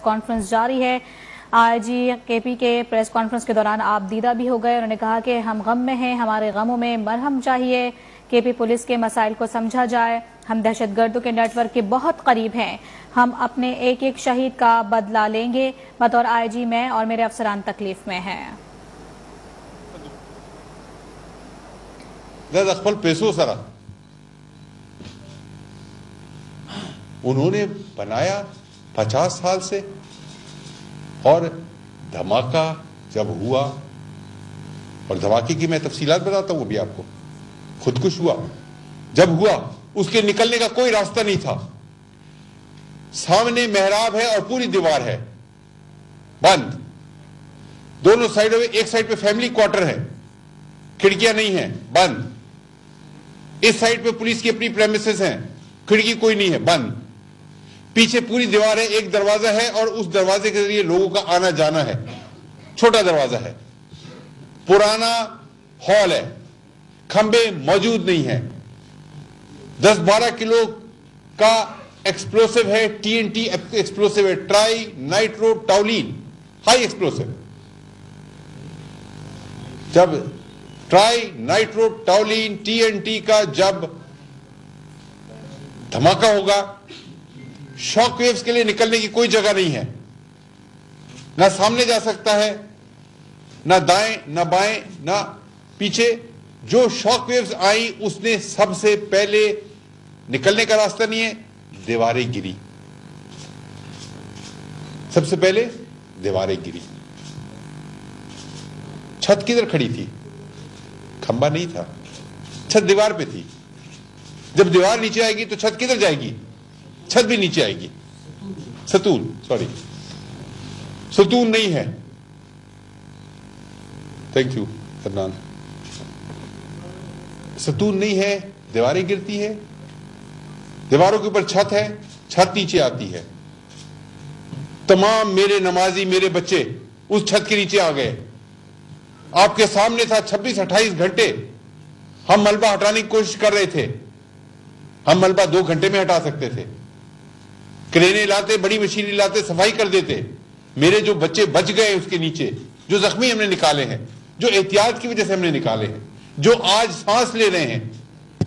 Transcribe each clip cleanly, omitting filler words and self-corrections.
Conference جاری ہے۔ آئی جی کے پی کے پریس کانفرنس کے دوران آپ دیدہ بھی ہو گئے۔ انہوں نے کہا کہ ہم غم میں ہیں، ہمارے غموں میں مرہم چاہیے، کے پی پولیس کے مسائل کو سمجھا جائے، ہم دہشت گردوں کے نیٹ ورک کے بہت قریب ہیں، ہم اپنے ایک ایک شہید کا بدلہ لیں گے، بطور آئی جی میں اور میرے افسران تکلیف میں ہیں۔ خپل پیسوں سرا انہوں نے بنایا 50 سال سے، اور دھماکہ جب ہوا، اور دھماکے کی میں تفصیلات بتاتا ہوں، وہ بھی آپ کو خودکش ہوا، جب ہوا اس کے نکلنے کا کوئی راستہ نہیں تھا، سامنے محراب ہے اور پوری دیوار ہے بند، دونوں سائڈوں میں، ایک سائڈ پہ فیملی کوارٹر ہے، کھڑکیاں نہیں ہیں بند، اس سائڈ پہ پولیس کی اپنی پریمیسز ہیں، کھڑکی کوئی نہیں ہے بند، پیچھے پوری دیوار ہے، ایک دروازہ ہے اور اس دروازے کے ذریعے لوگوں کا آنا جانا ہے، چھوٹا دروازہ ہے، پرانا ہال ہے، کھمبے موجود نہیں ہیں، 10-12 کلو کا ایکسپلوسو ہے، ٹی این ٹی ایکسپلوسو ہے، tri nitro toluene high explosive. جب tri nitro toluene T N T کا جب دھماکہ ہوگا، شاک ویوز کے لیے نکلنے کی کوئی جگہ نہیں ہے، نہ سامنے جا سکتا ہے، نہ دائیں نہ بائیں نہ پیچھے، جو شاک ویوز آئی اس نے سب سے پہلے، نکلنے کا راستہ نہیں ہے، دیواریں گری، سب سے پہلے دیواریں گری، چھت کدھر کھڑی تھی؟ کھمبا نہیں تھا، چھت دیوار پہ تھی، جب دیوار نیچے آئے گی تو چھت کدھر جائے گی؟ چھت بھی نیچے آئے گی، ستون ستون نہیں ہے۔ Thank you Adnan. ستون نہیں ہے، دیواریں گرتی ہے، دیواروں کے اوپر چھت ہے، چھت نیچے آتی ہے، تمام میرے نمازی میرے بچے اس چھت کے نیچے آ گئے، آپ کے سامنے تھا، 26-28 گھنٹے ہم ملبہ ہٹانے کی کوشش کر رہے تھے، ہم ملبہ 2 گھنٹے میں ہٹا سکتے تھے، کرینے لاتے، بڑی مشینیں لاتے، صفائی کر دیتے، میرے جو بچے بچ گئے اس کے نیچے، جو زخمی ہم نے نکالے ہیں، جو احتیاط کی وجہ سے ہم نے نکالے ہیں، جو آج سانس لے رہے ہیں،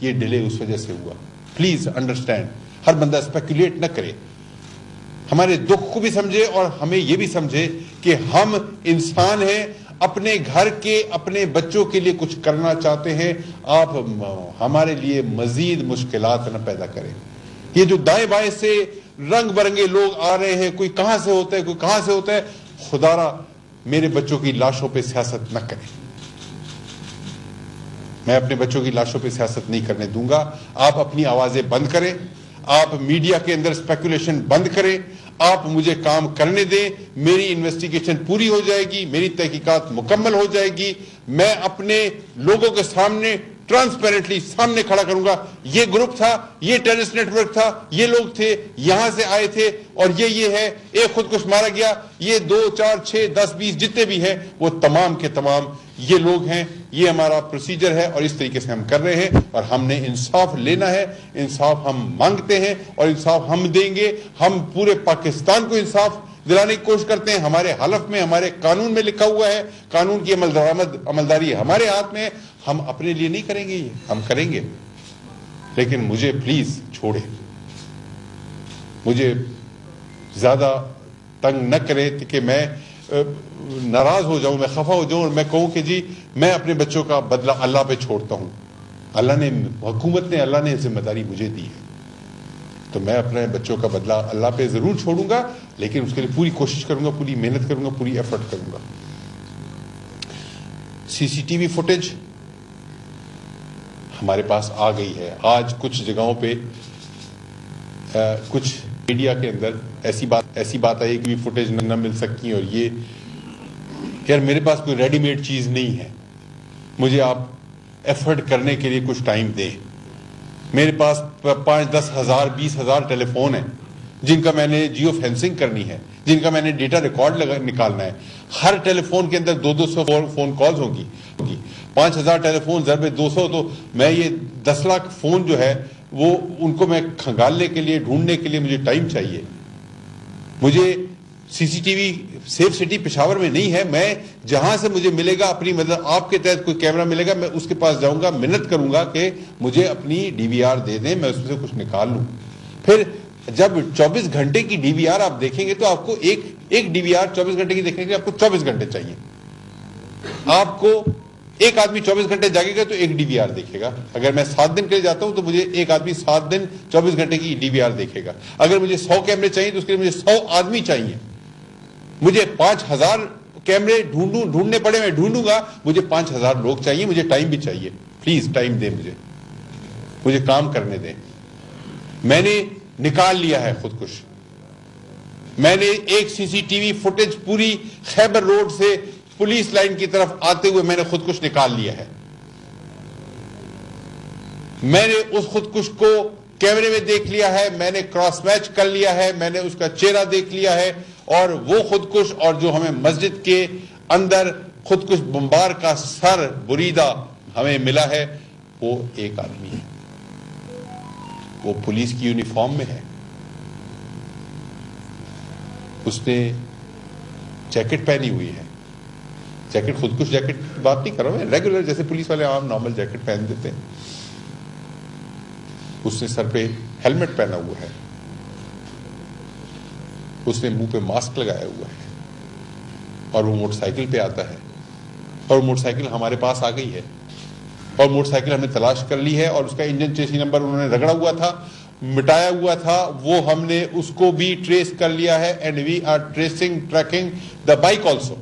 یہ ڈیلے اس وجہ سے ہوا۔ پلیز انڈرسٹینڈ، ہر بندہ اسپیکولیٹ نہ کرے، ہمارے دکھ کو بھی سمجھے اور ہمیں یہ بھی سمجھے کہ ہم انسان ہیں، اپنے گھر کے اپنے بچوں کے لیے کچھ کرنا چاہتے ہیں، آپ ہمارے لیے مزید مشکلات نہ پیدا کریں۔ یہ جو دائیں بائیں سے رنگ برنگے لوگ آ رہے ہیں، کوئی کہاں سے ہوتا ہے، کوئی کہاں سے ہوتا ہے، خدا را میرے بچوں کی لاشوں پہ سیاست نہ کریں، میں اپنے بچوں کی لاشوں پہ سیاست نہیں کرنے دوں گا۔ آپ اپنی آوازیں بند کریں، آپ میڈیا کے اندر اسپیکولیشن بند کریں، آپ مجھے کام کرنے دیں، میری انویسٹیگیشن پوری ہو جائے گی، میری تحقیقات مکمل ہو جائے گی، میں اپنے لوگوں کے سامنے ٹرانسپیرنٹلی سامنے کھڑا کروں گا، یہ گروپ تھا، یہ ٹیررسٹ نیٹ ورک تھا، یہ لوگ تھے، یہاں سے آئے تھے، اور یہ ہے، ایک خودکش مارا گیا، یہ 2 4 6 10 20 جتنے بھی ہیں وہ تمام کے تمام یہ لوگ ہیں، یہ ہمارا پروسیجر ہے، اور اس طریقے سے ہم کر رہے ہیں، اور ہم نے انصاف لینا ہے، انصاف ہم مانگتے ہیں، اور انصاف ہم دیں گے، ہم پورے پاکستان کو انصاف دلانے کی کوشش کرتے ہیں، ہمارے حلف میں، ہمارے قانون میں لکھا ہوا ہے، قانون کی عملداری ہمارے ہاتھ میں، ہم اپنے لیے نہیں کریں گے، یہ ہم کریں گے، لیکن مجھے پلیز چھوڑیں، مجھے زیادہ تنگ نہ کریں کہ میں ناراض ہو جاؤں، میں خفا ہو جاؤں اور میں کہوں کہ جی میں اپنے بچوں کا بدلہ اللہ پہ چھوڑتا ہوں، اللہ نے، حکومت نے، اللہ نے ذمہ داری مجھے دی ہے، تو میں اپنے بچوں کا بدلہ اللہ پہ ضرور چھوڑوں گا، لیکن اس کے لیے پوری کوشش کروں گا، پوری محنت کروں گا، پوری ایفرٹ کروں گا۔ سی سی ٹی وی فوٹیج ہمارے پاس آ گئی ہے، آج کچھ جگہوں پہ کچھ میڈیا کے اندر ایسی بات آئی کہ فوٹیج نہ مل سکتی، اور یہ یار میرے پاس کوئی ریڈی میڈ چیز نہیں ہے، مجھے آپ ایفرٹ کرنے کے لیے کچھ ٹائم دیں، میرے پاس 5-10 ہزار 20 ہزار ٹیلی فون ہیں جن کا میں نے جیو فینسنگ کرنی ہے، جن کا میں نے ڈیٹا ریکارڈ نکالنا ہے، ہر ٹیلی فون کے اندر 200 فون کالز ہوں گی، 5000 ٹیلی فون ضرب 200، تو میں یہ 10 لاکھ فون جو ہے وہ ان کو میں کھنگالنے کے لیے، ڈھونڈنے کے لیے مجھے ٹائم چاہیے، مجھے C C T V Safe City Peshawar میں نہیں ہے. میں جہاں سے مجھے ملے گا اپنی مدد, آپ کے تحت کوئی کیمرہ ملے گا, میں اس کے پاس جاؤں گا, منت کروں گا کہ مجھے اپنی ڈی وی آر دے دیں, میں اس میں سے کچھ نکال لوں. پھر جب 24 گھنٹے کی ڈی وی آر آپ دیکھیں گے تو آپ کو ایک ڈی وی آر 24 گھنٹے کی دیکھنے کے لیے آپ کو 24 گھنٹے چاہیے. آپ کو ایک آدمی 24 گھنٹے جاگے گا تو ایک ڈی وی آر دیکھے گا. اگر میں 7 دن کے لیے جاتا ہوں تو مجھے ایک آدمی 7 دن 24 گھنٹے کی ڈی وی آر دیکھے گا. اگر مجھے 100 کیمرے چاہیے تو اس کے لیے مجھے 100 آدمی چاہیے. مجھے 5000 کیمرے ڈھونڈنے پڑے میں ڈھونڈوں گا, مجھے 5000 لوگ چاہیے. مجھے ٹائم بھی چاہیے, پلیز ٹائم دیں مجھے کام کرنے دیں. میں نے نکال لیا ہے خودکش. میں نے ایک سی سی ٹی وی فوٹیج پوری خیبر روڈ سے پولیس لائن کی طرف آتے ہوئے میں نے خودکش نکال لیا ہے. میں نے اس خودکش کو کیمرے میں دیکھ لیا ہے, میں نے کراس میچ کر لیا ہے, میں نے اس کا چہرہ دیکھ لیا ہے. اور وہ خودکش اور جو ہمیں مسجد کے اندر خودکش بمبار کا سر بریدہ ہمیں ملا ہے وہ ایک آدمی ہے. وہ پولیس کی یونیفارم میں ہے, اس نے جیکٹ پہنی ہوئی ہے. جیکٹ خودکش جیکٹ کی بات نہیں کر رہا ہوں, ریگولر جیسے پولیس والے عام نارمل جیکٹ پہن دیتے ہیں. اس نے سر پہ ہیلمٹ پہنا ہوا ہے, اس نے منہ پہ ماسک لگایا ہوا ہے, اور وہ موٹر سائیکل پہ آتا ہے. اور موٹر سائیکل ہمارے پاس آ گئی ہے, اور موٹر سائیکل ہم نے تلاش کر لی ہے, اور اس کا انجن چیسی نمبر انہوں نے رگڑا ہوا تھا, مٹایا ہوا تھا, وہ ہم نے اس کو بھی ٹریس کر لیا ہے. And we are tracking the bike also.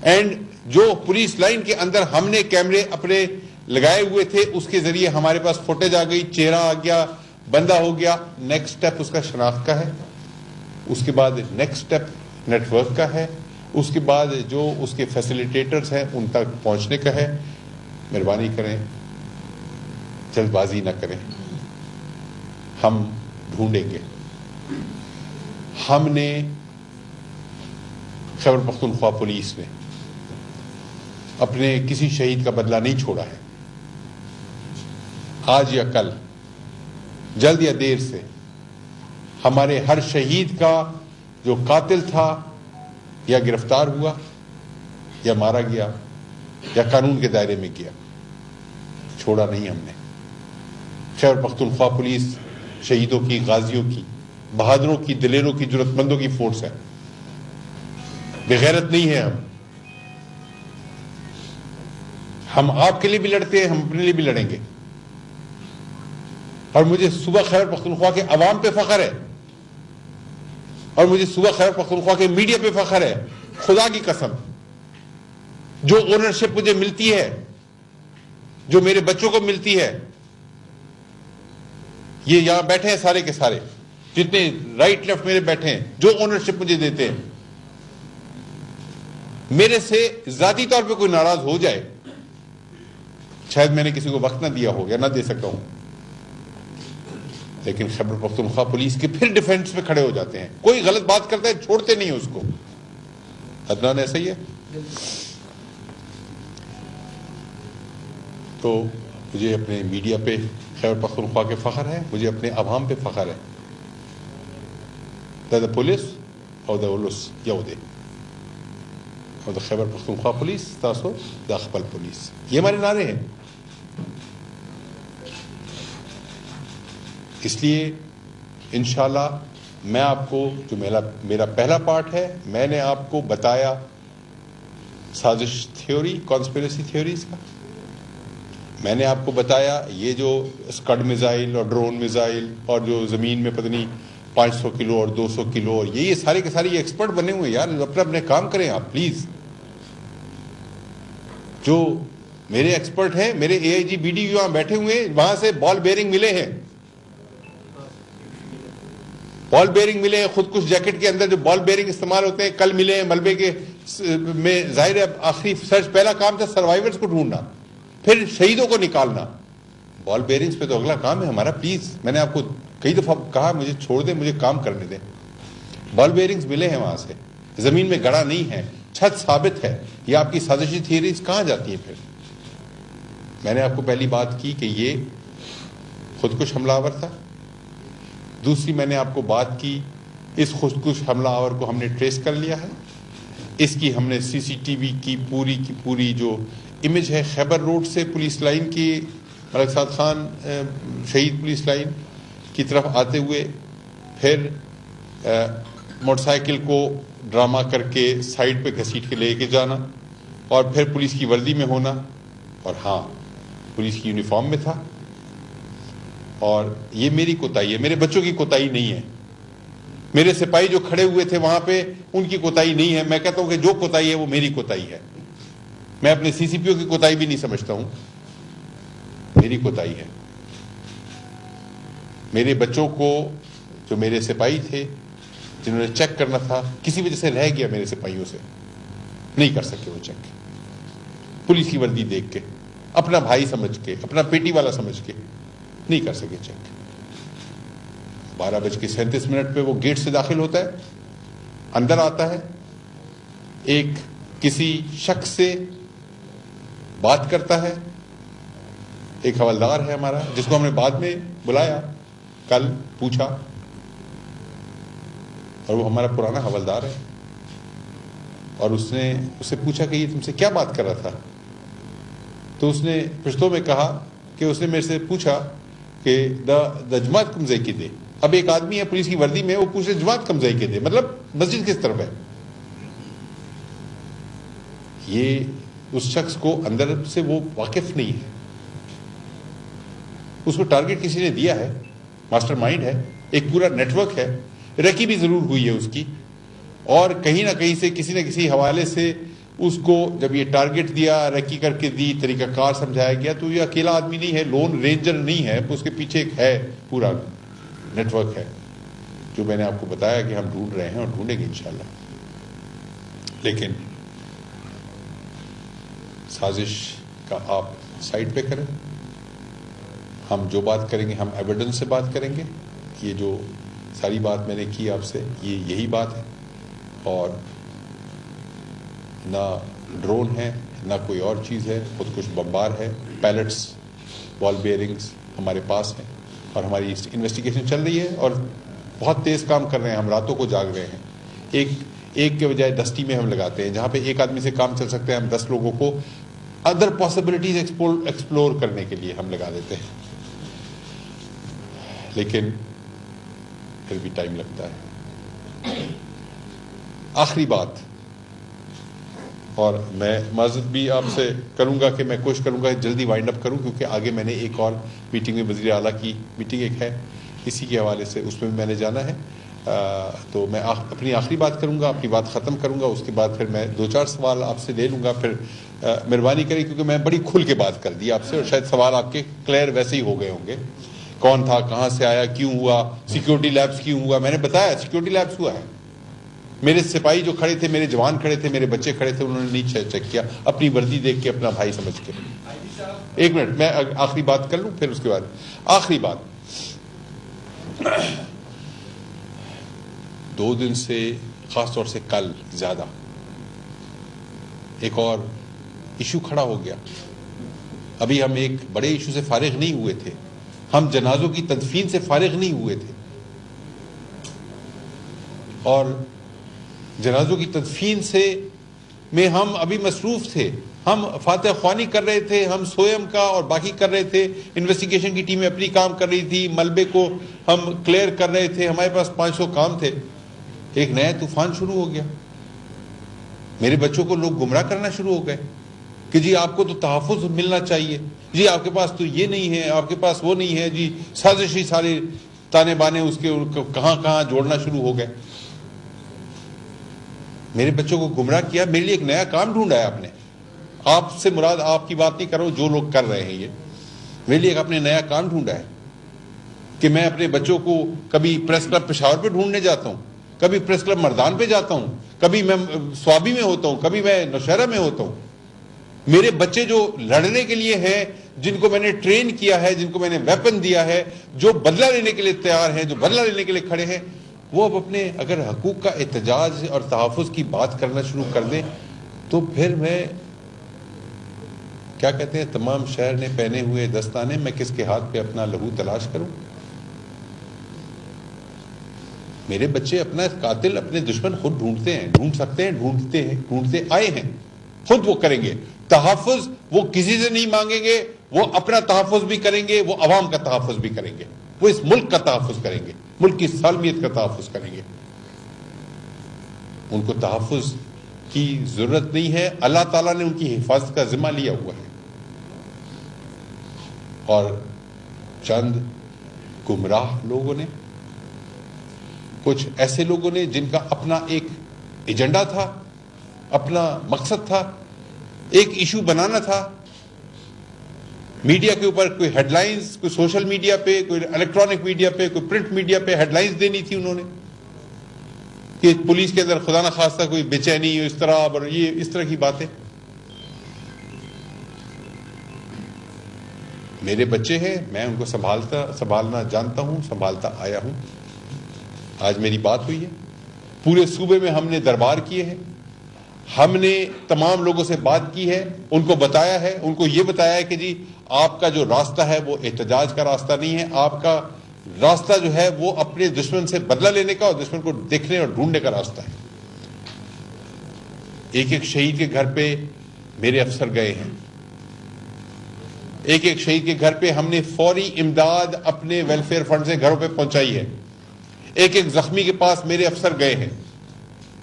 And جو پولیس لائن کے اندر ہم نے کیمرے اپنے لگائے ہوئے تھے اس کے ذریعے ہمارے پاس فوٹیج آ گئی, چہرہ آ گیا, بندہ ہو گیا. نیکسٹ اسٹیپ اس کا شناخت کا ہے, اس کے بعد نیکسٹ اسٹیپ نیٹ ورک کا ہے, اس کے بعد جو اس کے فیسیلیٹیٹرز ہیں ان تک پہنچنے کا ہے. مہربانی کریں, جلد بازی نہ کریں, ہم ڈھونڈیں گے. ہم نے خیبر پختونخوا پولیس نے اپنے کسی شہید کا بدلہ نہیں چھوڑا ہے. آج یا کل, جلد یا دیر سے, ہمارے ہر شہید کا جو قاتل تھا یا گرفتار ہوا یا مارا گیا یا قانون کے دائرے میں گیا, چھوڑا نہیں ہم نے. خیبر پختونخوا پولیس شہیدوں کی, غازیوں کی, بہادروں کی, دلیروں کی, جرات مندوں کی فورس ہے. بغیرت نہیں ہے ہم آپ کے لیے بھی لڑتے ہیں, ہم اپنے لیے بھی لڑیں گے. اور مجھے صوبہ خیبر پختونخوا کے عوام پہ فخر ہے, اور مجھے صوبہ خیبر پختونخوا کے میڈیا پہ فخر ہے. خدا کی قسم, جو اونرشپ مجھے ملتی ہے, جو میرے بچوں کو ملتی ہے, یہ یہاں بیٹھے ہیں سارے کے سارے, جتنے رائٹ لیفٹ میرے بیٹھے ہیں, جو اونرشپ مجھے دیتے ہیں, میرے سے ذاتی طور پہ کوئی ناراض ہو جائے, شاید میں نے کسی کو وقت نہ دیا ہو یا نہ دے سکتا ہوں, لیکن خیبر پختونخوا پولیس کے پھر ڈیفینس پہ کھڑے ہو جاتے ہیں. کوئی غلط بات کرتا ہے چھوڑتے نہیں اس کو. عدنان ایسا ہی ہے. تو مجھے اپنے میڈیا پہ خیبر پختونخوا کے فخر ہے, مجھے اپنے عوام پہ فخر ہے. دا پولیس اور دا اولس یو دے, اور دا خیبر پختونخوا پولیس تاسو دا خپل پولیس, یہ ہمارے نعرے ہیں. اس لیے انشاءاللہ میں آپ کو, جو میرا پہلا پارٹ ہے, میں نے آپ کو بتایا سازش تھیوری, کانسپیریسی تھیوریز کا. میں نے آپ کو بتایا یہ جو اسکڈ میزائل اور ڈرون میزائل اور جو زمین میں پتہ نہیں 500 کلو اور 200 کلو, اور یہ سارے کے سارے یہ ایکسپرٹ بنے ہوئے ہیں یار. اپنے کام کریں آپ پلیز. جو میرے ایکسپرٹ ہیں, میرے اے آئی جی بی ڈی وہاں بیٹھے ہوئے ہیں, وہاں سے بال بیئرنگ ملے ہیں, بال بیئرنگ ملے ہیں. خودکش جیکٹ کے اندر جو بال بیئرنگ استعمال ہوتے ہیں کل ملے ہیں ملبے کے میں. ظاہر ہے آخری سرچ, پہلا کام تھا سروائیورز کو ڈھونڈنا, پھر شہیدوں کو نکالنا. بال بیئرنگز پہ تو اگلا کام ہے ہمارا. پلیز, میں نے آپ کو کئی دفعہ کہا مجھے چھوڑ دیں, مجھے کام کرنے دیں. بال بیئرنگز ملے ہیں وہاں سے, زمین میں گڑا نہیں ہے, چھت ثابت ہے. یہ آپ کی سازشی تھیوریز کہاں جاتی ہیں پھر؟ میں نے آپ کو پہلی بات کی کہ یہ خودکش حملہ آور تھا. دوسری میں نے آپ کو بات کی اس خودکش حملہ آور کو ہم نے ٹریس کر لیا ہے. اس کی ہم نے سی سی ٹی وی کی پوری جو امیج ہے خیبر روڈ سے پولیس لائن کی ملک سعد خان شہید پولیس لائن کی طرف آتے ہوئے پھر موٹر سائیکل کو ڈرامہ کر کے سائڈ پہ گھسیٹ کے لے کے جانا اور پھر پولیس کی وردی میں ہونا, اور ہاں پولیس کی یونیفارم میں تھا. اور یہ میری کوتاہی ہے, میرے بچوں کی کوتاہی نہیں ہے. میرے سپاہی جو کھڑے ہوئے تھے وہاں پہ ان کی کوتاہی نہیں ہے. میں کہتا ہوں کہ جو کوتاہی ہے وہ میری کوتاہی ہے. میں اپنے سی سی پی او کی کوتاہی بھی نہیں سمجھتا ہوں, میری کوتاہی ہے. میرے بچوں کو جو میرے سپاہی تھے جنہوں نے چیک کرنا تھا, کسی وجہ سے رہ گیا میرے سپاہیوں سے, نہیں کر سکے وہ چیک. پولیس کی وردی دیکھ کے, اپنا بھائی سمجھ کے, اپنا پیٹی والا سمجھ کے نہیں کر سکے چیک. 12:37 پہ وہ گیٹ سے داخل ہوتا ہے, اندر آتا ہے, ایک کسی شخص سے بات کرتا ہے. ایک حوالدار ہے ہمارا جس کو ہم نے بعد میں بلایا, کل پوچھا, اور وہ ہمارا پرانا حوالدار ہے. اور اس نے اس سے پوچھا کہ یہ تم سے کیا بات کر رہا تھا. تو اس نے پشتو میں کہا کہ اس نے میرے سے پوچھا کہ دا جماعت کم زئی کے دے. اب ایک آدمی ہے پولیس کی وردی میں, وہ پوچھے جماعت کم زئی کے دے, مطلب مسجد کس طرف ہے. یہ اس شخص کو اندر سے وہ واقف نہیں ہے. اس کو ٹارگٹ کسی نے دیا ہے, ماسٹر مائنڈ ہے, ایک پورا نیٹ ورک ہے. ریکی بھی ضرور ہوئی ہے اس کی, اور کہیں نہ کہیں سے کسی نہ کسی حوالے سے اس کو جب یہ ٹارگٹ دیا, ریکی کر کے دی, طریقہ کار سمجھایا گیا. تو یہ اکیلا آدمی نہیں ہے, لون رینجر نہیں ہے, اس کے پیچھے ایک ہے پورا نیٹ ورک ہے, جو میں نے آپ کو بتایا کہ ہم ڈھونڈ رہے ہیں اور ڈھونڈیں گے انشاءاللہ. لیکن سازش کا آپ سائڈ پہ کریں, ہم جو بات کریں گے ہم ایویڈنس سے بات کریں گے. یہ جو ساری بات میں نے کی آپ سے, یہ یہی بات ہے, اور نہ ڈرون ہے نہ کوئی اور چیز ہے, خود کچھ بمبار ہے. پیلٹس, بال بیئرنگز ہمارے پاس ہیں, اور ہماری انویسٹیگیشن چل رہی ہے, اور بہت تیز کام کر رہے ہیں. ہم راتوں کو جاگ رہے ہیں. ایک کے بجائے 10 ٹیمیں ہم لگاتے ہیں. جہاں پہ ایک آدمی سے کام چل سکتے ہیں, ہم 10 لوگوں کو ادر پاسبلٹیز ایکسپلور کرنے کے لیے ہم لگا دیتے ہیں. لیکن پھر بھی ٹائم لگتا ہے. آخری بات, اور میں معذرت بھی آپ سے کروں گا کہ میں کوشش کروں گا جلدی وائنڈ اپ کروں, کیونکہ آگے میں نے ایک اور میٹنگ میں وزیر اعلیٰ کی میٹنگ ایک ہے اسی کے حوالے سے, اس میں بھی میں نے جانا ہے. تو میں اپنی آخری بات کروں گا, اپنی بات ختم کروں گا. اس کے بعد پھر میں 2-4 سوال آپ سے لے لوں گا. پھر مہربانی کریں, کیونکہ میں بڑی کھل کے بات کر دی آپ سے, اور شاید سوال آپ کے کلیئر ویسے ہی ہو گئے ہوں گے. کون تھا, کہاں سے آیا, کیوں ہوا, سیکیورٹی لیبس کیوں ہوا. میں نے بتایا سیکیورٹی لیبس ہوا ہے. میرے سپاہی جو کھڑے تھے, میرے جوان کھڑے تھے, میرے بچے کھڑے تھے, انہوں نے نہیں چیک کیا, اپنی وردی دیکھ کے, اپنا بھائی سمجھ کے. 1 منٹ میں آخری بات کر لوں, پھر اس کے بعد آخری بات. 2 دن سے, خاص طور سے کل زیادہ, ایک اور ایشو کھڑا ہو گیا. ابھی ہم ایک بڑے ایشو سے فارغ نہیں ہوئے تھے, ہم جنازوں کی تدفین سے فارغ نہیں ہوئے تھے, اور جنازوں کی تدفین سے میں ہم ابھی مصروف تھے. ہم فاتح خوانی کر رہے تھے, ہم سوئم کا اور باقی کر رہے تھے, انویسٹیگیشن کی ٹیمیں اپنی کام کر رہی تھی, ملبے کو ہم کلیئر کر رہے تھے, ہمارے پاس 500 کام تھے. ایک نیا طوفان شروع ہو گیا. میرے بچوں کو لوگ گمراہ کرنا شروع ہو گئے کہ جی آپ کو تو تحفظ ملنا چاہیے, جی آپ کے پاس تو یہ نہیں ہے, آپ کے پاس وہ نہیں ہے, جی سازشی سارے تانے بانے اس کے کہاں کہاں جوڑنا شروع ہو گئے. میرے بچوں کو گمراہ کیا. میرے لیے ایک نیا کام ڈھونڈا ہے آپ نے. آپ سے مراد آپ کی بات نہیں کر رہا ہوں, جو لوگ کر رہے ہیں یہ, میرے لیے ایک اپنے نیا کام ڈھونڈا ہے کہ میں اپنے بچوں کو کبھی پریس کلب پشاور پہ ڈھونڈنے جاتا ہوں, کبھی پریس کلب مردان پہ جاتا ہوں, کبھی میں سوابی میں ہوتا ہوں, کبھی میں نوشہرہ میں ہوتا ہوں. میرے بچے جو لڑنے کے لیے ہیں, جن کو میں نے ٹرین کیا ہے, جن کو میں نے ویپن دیا ہے, جو بدلہ لینے کے لیے تیار ہیں, جو بدلہ لینے کے لیے کھڑے ہیں, وہ اب اپنے اگر حقوق کا احتجاج اور تحفظ کی بات کرنا شروع کر دیں تو پھر میں کیا کہتے ہیں, تمام شہر نے پہنے ہوئے دستانے, میں کس کے ہاتھ پہ اپنا لہو تلاش کروں. میرے بچے اپنا قاتل اپنے دشمن خود ڈھونڈتے ہیں، ڈھونڈ سکتے ہیں، ڈھونڈتے آئے ہیں، خود وہ کریں گے تحفظ. وہ کسی سے نہیں مانگیں گے، وہ اپنا تحفظ بھی کریں گے، وہ عوام کا تحفظ بھی کریں گے، وہ اس ملک کا تحفظ کریں گے، ملک کی سالمیت کا تحفظ کریں گے. ان کو تحفظ کی ضرورت نہیں ہے، اللہ تعالیٰ نے ان کی حفاظت کا ذمہ لیا ہوا ہے. اور چند گمراہ لوگوں نے، کچھ ایسے لوگوں نے جن کا اپنا ایک ایجنڈا تھا، اپنا مقصد تھا، ایک ایشو بنانا تھا، میڈیا کے اوپر کوئی ہیڈ لائنز، کوئی سوشل میڈیا پہ، کوئی الیکٹرانک میڈیا پہ، کوئی پرنٹ میڈیا پہ ہیڈ لائنز دینی تھی انہوں نے کہ پولیس کے اندر خدا نہ خواستہ کوئی بے چینی، اس طرح اور یہ اس طرح کی باتیں. میرے بچے ہیں، میں ان کو سنبھالنا جانتا ہوں، سنبھالتا آیا ہوں. آج میری بات ہوئی ہے، پورے صوبے میں ہم نے دربار کیے ہیں، ہم نے تمام لوگوں سے بات کی ہے، ان کو بتایا ہے، ان کو یہ بتایا ہے کہ جی آپ کا جو راستہ ہے وہ احتجاج کا راستہ نہیں ہے، آپ کا راستہ جو ہے وہ اپنے دشمن سے بدلہ لینے کا اور دشمن کو دیکھنے اور ڈھونڈنے کا راستہ ہے. ایک ایک شہید کے گھر پہ میرے افسر گئے ہیں، ایک ایک شہید کے گھر پہ ہم نے فوری امداد اپنے ویلفیئر فنڈ سے گھروں پہ پہنچائی ہے. ایک ایک زخمی کے پاس میرے افسر گئے ہیں،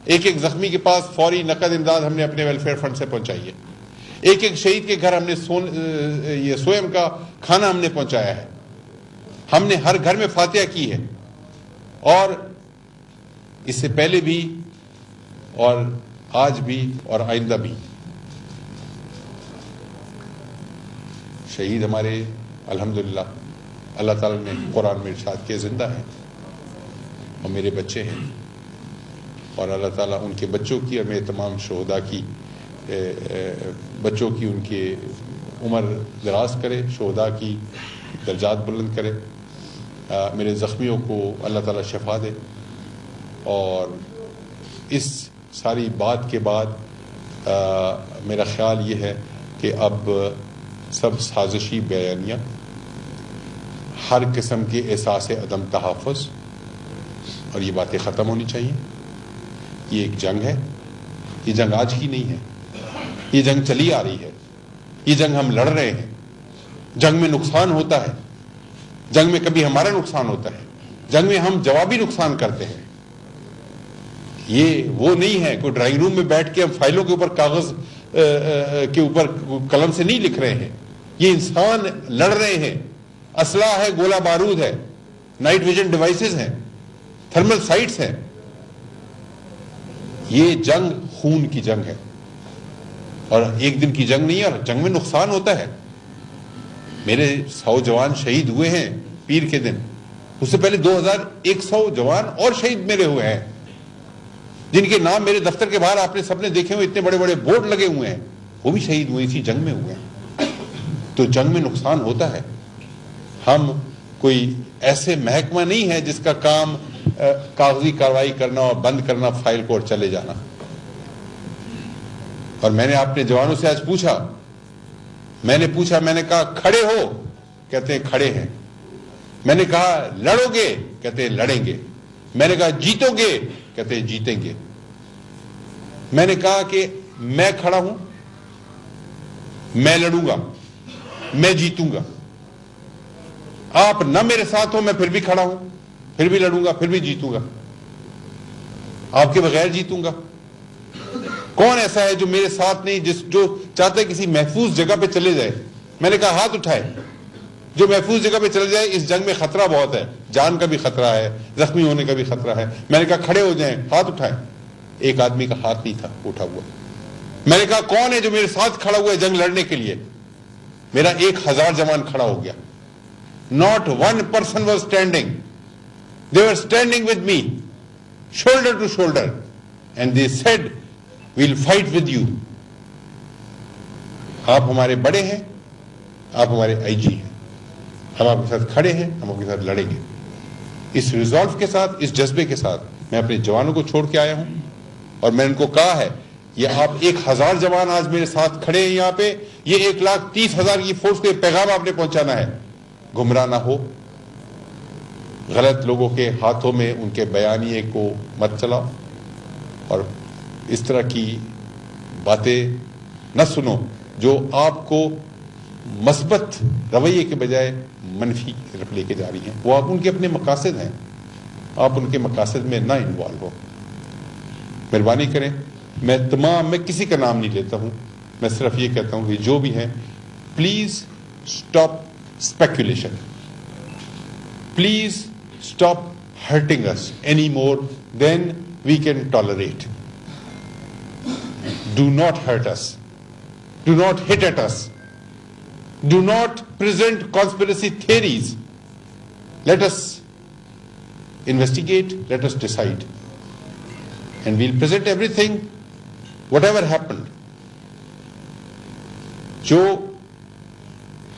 ایک ایک زخمی کے پاس فوری نقد امداد ہم نے اپنے ویلفیئر فنڈ سے پہنچائی ہے. ایک ایک شہید کے گھر ہم نے یہ سوئم کا کھانا ہم نے پہنچایا ہے. ہم نے ہر گھر میں فاتحہ کی ہے، اور اس سے پہلے بھی اور آج بھی اور آئندہ بھی. شہید ہمارے الحمدللہ اللہ تعالیٰ نے قرآن میں ارشاد کیا زندہ ہیں، اور میرے بچے ہیں، اور اللہ تعالیٰ ان کے بچوں کی اور میرے تمام شہداء کی بچوں کی ان کے عمر دراز کرے، شہداء کی درجات بلند کرے، میرے زخمیوں کو اللہ تعالیٰ شفا دے. اور اس ساری بات کے بعد میرا خیال یہ ہے کہ اب سب سازشی بیانیہ، ہر قسم کے احساس عدم تحفظ، اور یہ باتیں ختم ہونی چاہیے. یہ ایک جنگ ہے، یہ جنگ آج کی نہیں ہے، یہ جنگ چلی آ رہی ہے، یہ جنگ ہم لڑ رہے ہیں. جنگ میں نقصان ہوتا ہے، جنگ میں کبھی ہمارا نقصان ہوتا ہے، جنگ میں ہم جوابی نقصان کرتے ہیں. یہ وہ نہیں ہے کوئی ڈرائنگ روم میں بیٹھ کے ہم فائلوں کے اوپر کاغذ کے اوپر قلم سے نہیں لکھ رہے ہیں. یہ انسان لڑ رہے ہیں، اسلحہ ہے، گولہ بارود ہے، نائٹ ویژن ڈیوائسز ہیں، تھرمل سائٹس ہیں. یہ جنگ خون کی جنگ ہے، اور ایک دن کی جنگ نہیں ہے، اور جنگ میں نقصان ہوتا ہے. میرے 100 جوان شہید ہوئے ہیں پیر کے دن، اس سے پہلے 2100 جوان اور شہید میرے ہوئے ہیں، جن کے نام میرے دفتر کے باہر آپ نے سب نے دیکھے ہوئے، اتنے بڑے بڑے بورڈ لگے ہوئے ہیں. وہ بھی شہید ہوئے، اسی جنگ میں ہوئے ہیں. تو جنگ میں نقصان ہوتا ہے. ہم کوئی ایسے محکمہ نہیں ہے جس کا کام کاغذی کارروائی کرنا اور بند کرنا فائل کو اور چلے جانا. اور میں نے اپنے جوانوں سے آج پوچھا، میں نے کہا کھڑے ہو؟ کہتے ہیں کھڑے ہیں. میں نے کہا لڑو گے؟ کہتے ہیں لڑیں گے. میں نے کہا جیتو گے؟ کہتے ہیں جیتیں گے. میں نے کہا کہ میں کھڑا ہوں، میں لڑوں گا، میں جیتوں گا. آپ نہ میرے ساتھ ہو، میں پھر بھی کھڑا ہوں، پھر بھی لڑوں گا، پھر بھی جیتوں گا. آپ کے بغیر جیتوں گا. کون ایسا ہے جو میرے ساتھ نہیں، جو چاہتا ہے کسی محفوظ جگہ پہ چلے جائے؟ میں نے کہا ہاتھ اٹھائے جو محفوظ جگہ پہ چلے جائے. اس جنگ میں خطرہ بہت ہے، جان کا بھی خطرہ ہے، زخمی ہونے کا بھی خطرہ ہے. میں نے کہا کھڑے ہو جائیں، ہاتھ اٹھائیں. ایک آدمی کا ہاتھ نہیں تھا اٹھا ہوا. میں نے کہا کون ہے جو میرے ساتھ کھڑا ہوا ہے جنگ لڑنے کے لیے؟ میرا 1000 جوان کھڑا ہو گیا. Not one person was standing. They were standing with me, shoulder to shoulder, and they said, "We'll fight with you." آپ ہمارے بڑے ہیں، آپ ہمارے آئی جی ہیں، ہم آپ کے ساتھ کھڑے ہیں، ہم آپ کے ساتھ لڑیں گے. اس ریزالو کے ساتھ، اس جذبے کے ساتھ میں اپنے جوانوں کو چھوڑ کے آیا ہوں. اور میں ان کو کہا ہے، یہ آپ 1000 جوان آج میرے ساتھ کھڑے ہیں یہاں پہ، یہ 1,30,000 کی فورس کو یہ پیغام آپ نے پہنچانا ہے. گمراہ نہ ہو، غلط لوگوں کے ہاتھوں میں ان کے بیانیے کو مت چلاؤ اور اس طرح کی باتیں نہ سنو جو آپ کو مثبت رویے کے بجائے منفی کی طرف لے کے جا رہی ہیں. وہ آپ ان کے اپنے مقاصد ہیں, آپ ان کے مقاصد میں نہ انوالو ہو. مہربانی کریں, میں کسی کا نام نہیں لیتا ہوں, میں صرف یہ کہتا ہوں کہ جو بھی ہیں please stop speculation, please stop hurting us any more than we can tolerate. Do not hurt us, do not hit at us. Do not present conspiracy theories. Let us investigate, let us decide. And we'll present everything, whatever happened. جو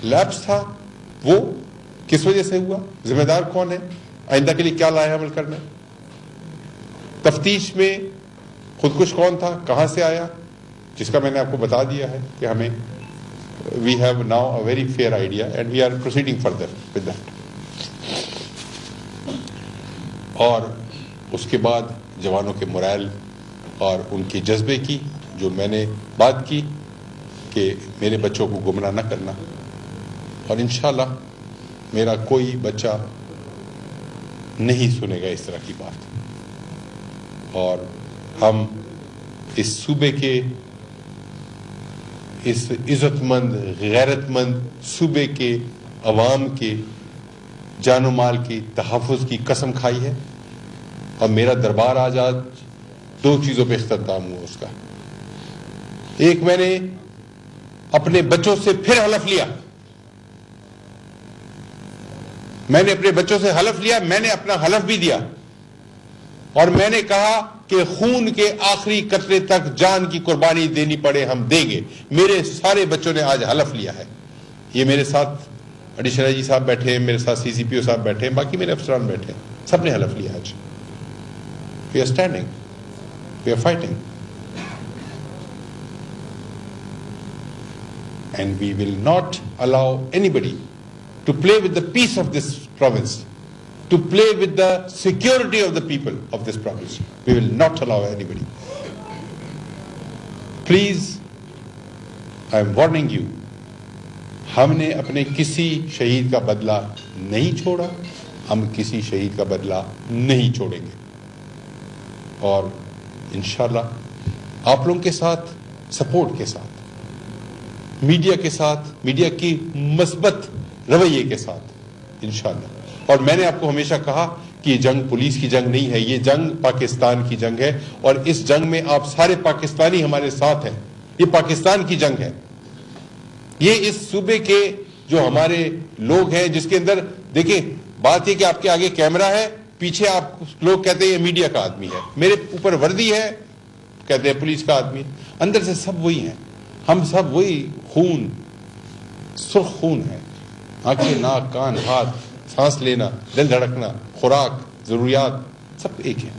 lapse تھا وہ کس وجہ سے ہوا, ذمہ دار کون ہے, آئندہ کے لیے کیا لائحہ عمل کرنا ہے, تفتیش میں خودکش کون تھا, کہاں سے آیا, جس کا میں نے آپ کو بتا دیا ہے کہ ہمیں we have now a very fair idea and we are proceeding further with that. اور اس کے بعد جوانوں کے morale اور ان کے جذبے کی جو میں نے بات کی کہ میرے بچوں کو گمراہ نہ کرنا, اور انشاءاللہ میرا کوئی بچہ نہیں سنے گا اس طرح کی بات. اور ہم اس صوبے کے, اس عزت مند غیرت مند صوبے کے عوام کے جان و مال کی تحفظ کی قسم کھائی ہے. اور میرا دربار آج دو چیزوں پہ اختتام ہوا اس کا. ایک, میں نے اپنے بچوں سے پھر حلف لیا, میں نے اپنے بچوں سے حلف لیا, میں نے اپنا حلف بھی دیا اور میں نے کہا کہ خون کے آخری قطرے تک جان کی قربانی دینی پڑے ہم دیں گے. میرے سارے بچوں نے آج حلف لیا ہے. یہ میرے ساتھ ایڈیشنل جی صاحب بیٹھے ہیں, میرے ساتھ CCPO صاحب بیٹھے ہیں, باقی میرے افسران بیٹھے ہیں, سب نے حلف لیا آج. We are standing, we are fighting, and we will not allow anybody to play with the peace of this province, to play with the security of the people of this province. We will not allow anybody. Please, I am warning you. ہم نے اپنے کسی شہید کا بدلہ نہیں چھوڑا, ہم کسی شہید کا بدلہ نہیں چھوڑیں گے. اور انشاءاللہ آپ لوگوں کے ساتھ, سپورٹ کے ساتھ, میڈیا کے ساتھ, میڈیا کی مثبت رویے کے ساتھ انشاءاللہ. اور میں نے آپ کو ہمیشہ کہا کہ یہ جنگ پولیس کی جنگ نہیں ہے, یہ جنگ پاکستان کی جنگ ہے, اور اس جنگ میں آپ سارے پاکستانی ہمارے ساتھ ہیں. یہ پاکستان کی جنگ ہے, یہ اس صوبے کے جو ہمارے لوگ ہیں, جس کے اندر دیکھیں بات یہ کہ آپ کے آگے کیمرہ ہے, پیچھے آپ لوگ کہتے ہیں یہ میڈیا کا آدمی ہے, میرے اوپر وردی ہے کہتے ہیں پولیس کا آدمی, اندر سے سب وہی ہیں, ہم سب وہی خون, سرخ خون ہے, آنکھیں, ناک, کان, ہاتھ, سانس لینا, دل دھڑکنا, خوراک, ضروریات سب ایک ہے.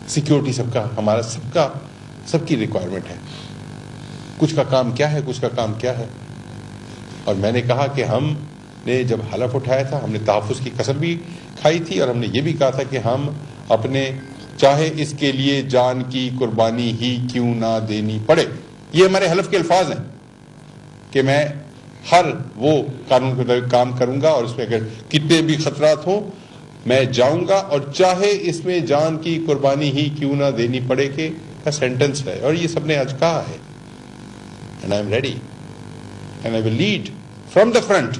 سیکیورٹی سب کا, ہمارا سب کی ریکوائرمنٹ ہے. کچھ کا کام کیا ہے, کچھ کا کام کیا ہے. اور میں نے کہا کہ ہم نے جب حلف اٹھایا تھا ہم نے تحفظ کی قسم بھی کھائی تھی, اور ہم نے یہ بھی کہا تھا کہ ہم اپنے چاہے اس کے لیے جان کی قربانی ہی کیوں نہ دینی پڑے. یہ ہمارے حلف کے الفاظ ہیں کہ میں ہر وہ قانون کے مطابق کام کروں گا, اور اس میں اگر کتنے بھی خطرات ہوں میں جاؤں گا, اور چاہے اس میں جان کی قربانی ہی کیوں نہ دینی پڑے کہ کا سینٹنس ہے, اور یہ سب نے آج کہا ہے. And I am ready and I will lead from the front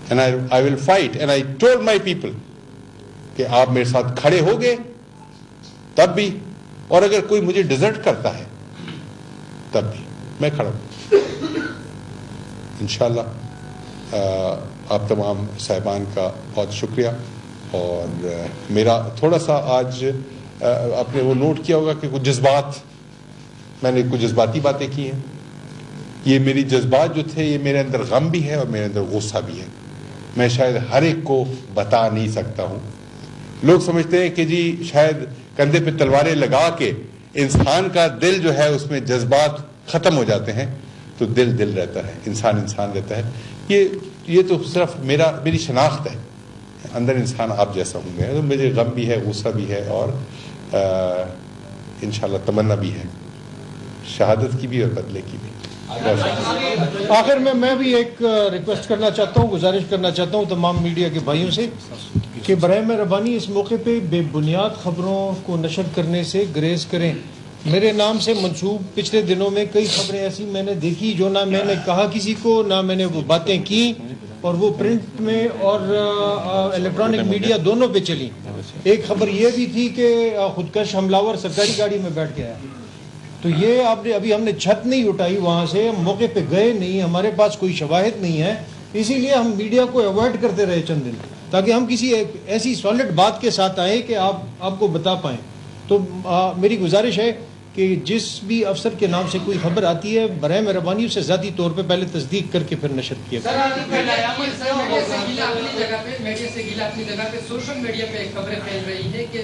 and I will fight. And I told my people کہ آپ میرے ساتھ کھڑے ہو گئے تب بھی, اور اگر کوئی مجھے ڈیزرٹ کرتا ہے تب بھی میں کھڑا ہوں. انشاءاللہ آپ تمام صاحبان کا بہت شکریہ. اور میرا تھوڑا سا آج آپ نے وہ نوٹ کیا ہوگا کہ کچھ جذبات, میں نے کچھ جذباتی باتیں کی ہیں. یہ میری جذبات جو تھے یہ میرے اندر غم بھی ہے اور میرے اندر غصہ بھی ہے. میں شاید ہر ایک کو بتا نہیں سکتا ہوں. لوگ سمجھتے ہیں کہ جی شاید کندھے پہ تلواریں لگا کے انسان کا دل جو ہے اس میں جذبات ختم ہو جاتے ہیں, تو دل رہتا ہے, انسان رہتا ہے. یہ تو صرف میری شناخت ہے. اندر انسان آپ جیسا ہوں گے. تو مجھے غم بھی ہے, غصہ بھی ہے, اور انشاءاللہ تمنا بھی ہے, شہادت کی بھی اور بدلے کی بھی. آخر میں بھی ایک ریکویسٹ کرنا چاہتا ہوں, گزارش کرنا چاہتا ہوں تمام میڈیا کے بھائیوں سے کہ برائے مہربانی اس موقع پہ بے بنیاد خبروں کو نشر کرنے سے گریز کریں. میرے نام سے منسوب پچھلے دنوں میں کئی خبریں ایسی میں نے دیکھی جو نہ میں نے کہا کسی کو, نہ میں نے وہ باتیں کی, اور وہ پرنٹ میں اور الیکٹرانک میڈیا دونوں پہ چلی. ایک خبر یہ بھی تھی کہ خودکش حملہ آور سرکاری گاڑی میں بیٹھ گیا. تو یہ آپ نے ابھی ہم نے چھت نہیں اٹھائی وہاں سے, ہم موقع پہ گئے نہیں, ہمارے پاس کوئی شواہد نہیں ہے, اسی لیے ہم میڈیا کو اوائڈ کرتے رہے چند دن, تاکہ ہم کسی ایسی سالڈ بات کے ساتھ آئیں کہ آپ کو بتا پائیں. تو میری گزارش ہے کہ جس بھی افسر کے نام سے کوئی خبر آتی ہے برائے مہربانی اسے ذاتی طور پہ پہلے تصدیق کر کے پھر نشر کیا. میڈیا سے گیلا اپنی جگہ پہ سوشل میڈیا پہ خبریں پھیل رہی ہے کہ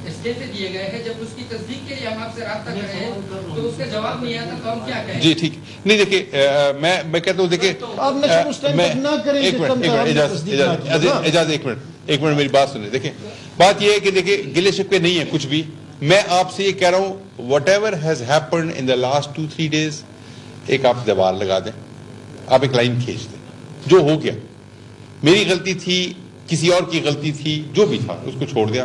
استعفے دیے گئے ہیں, جب اس کی تصدیق کے لیے ہم آپ سے رابطہ کر رہے ہیں تو اس کا جواب نہیں آتا, تو ہم کیا کہیں؟ جی ٹھیک نہیں, دیکھیے میں کہتا ہوں, دیکھیے آپ نشر اس ٹائم تک نہ کریں اجازت ایک منٹ میری بات سنیں. دیکھیں بات یہ ہے کہ دیکھیں گلے شکوے نہیں ہے کچھ بھی. میں آپ سے یہ کہہ رہا ہوں what ever has happened in the last 2-3 days, ایک آپ دیوار لگا دیں, آپ ایک لائن کھینچ دیں. جو ہو گیا, میری غلطی تھی, کسی اور کی غلطی تھی, جو بھی تھا اس کو چھوڑ دیں.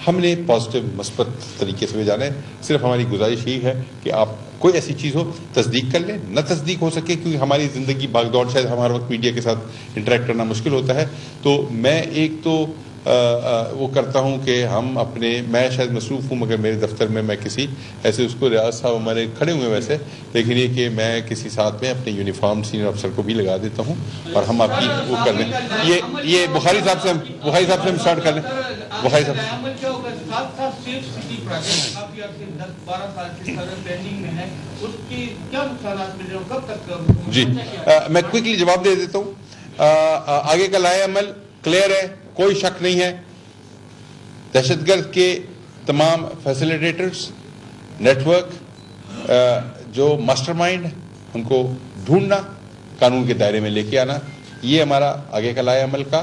ہم نے پازیٹیو مثبت طریقے سے جانا ہے. صرف ہماری گزارش یہی ہے کہ آپ کوئی ایسی چیز ہو تصدیق کر لیں, نہ تصدیق ہو سکے کیونکہ ہماری زندگی بھاگ دوڑ, شاید ہمارا وقت میڈیا کے ساتھ انٹریکٹ کرنا مشکل ہوتا ہے. تو میں ایک تو وہ کرتا ہوں کہ ہم اپنے, میں شاید مصروف ہوں مگر میرے دفتر میں کسی ایسے اس کو ریاض صاحب ہمارے کھڑے ہوئے ویسے, لیکن یہ کہ میں کسی ساتھ میں اپنے یونیفارم سینئر افسر کو بھی لگا دیتا ہوں اور ہم آپ کی وہ کر لیں. یہ بخاری صاحب سے ہم اسٹارٹ کر لیں. بخاری صاحب جی میں کوئکلی جواب دے دیتا ہوں. آگے کا لائحہ عمل کلیئر ہے, کوئی شک نہیں ہے. دہشت گرد کے تمام فیسیلیٹیٹرز, نیٹ ورک, جو ماسٹر مائنڈ, ان کو ڈھونڈنا, قانون کے دائرے میں لے کے آنا, یہ ہمارا آگے کا لائحہ عمل کا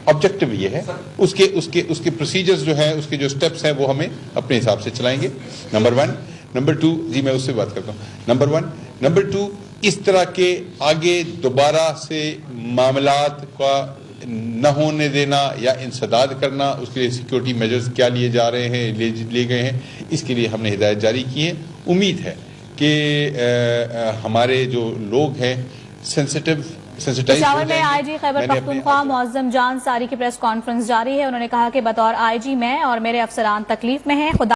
آبجیکٹو یہ ہے. اس کے پروسیجرز جو ہیں, اس کے جو سٹیپس ہیں وہ ہمیں اپنے حساب سے چلائیں گے. نمبر 1. نمبر 2, جی میں اس سے بات کرتا ہوں. نمبر 1. نمبر 2, اس طرح کے آگے دوبارہ سے معاملات کا نہ ہونے دینا یا انسداد کرنا, اس کے لیے سیکیورٹی میجرز کیا لیے جا رہے ہیں, لیے گئے ہیں, اس کے لیے ہم نے ہدایت جاری کی ہے. امید ہے کہ ہمارے جو لوگ ہیں پشاور میں آئی جی خیبر پختونخوا معظم جان ساری کی پریس کانفرنس جاری ہے. انہوں نے کہا کہ بطور آئی جی میں اور میرے افسران تکلیف میں ہیں. خدا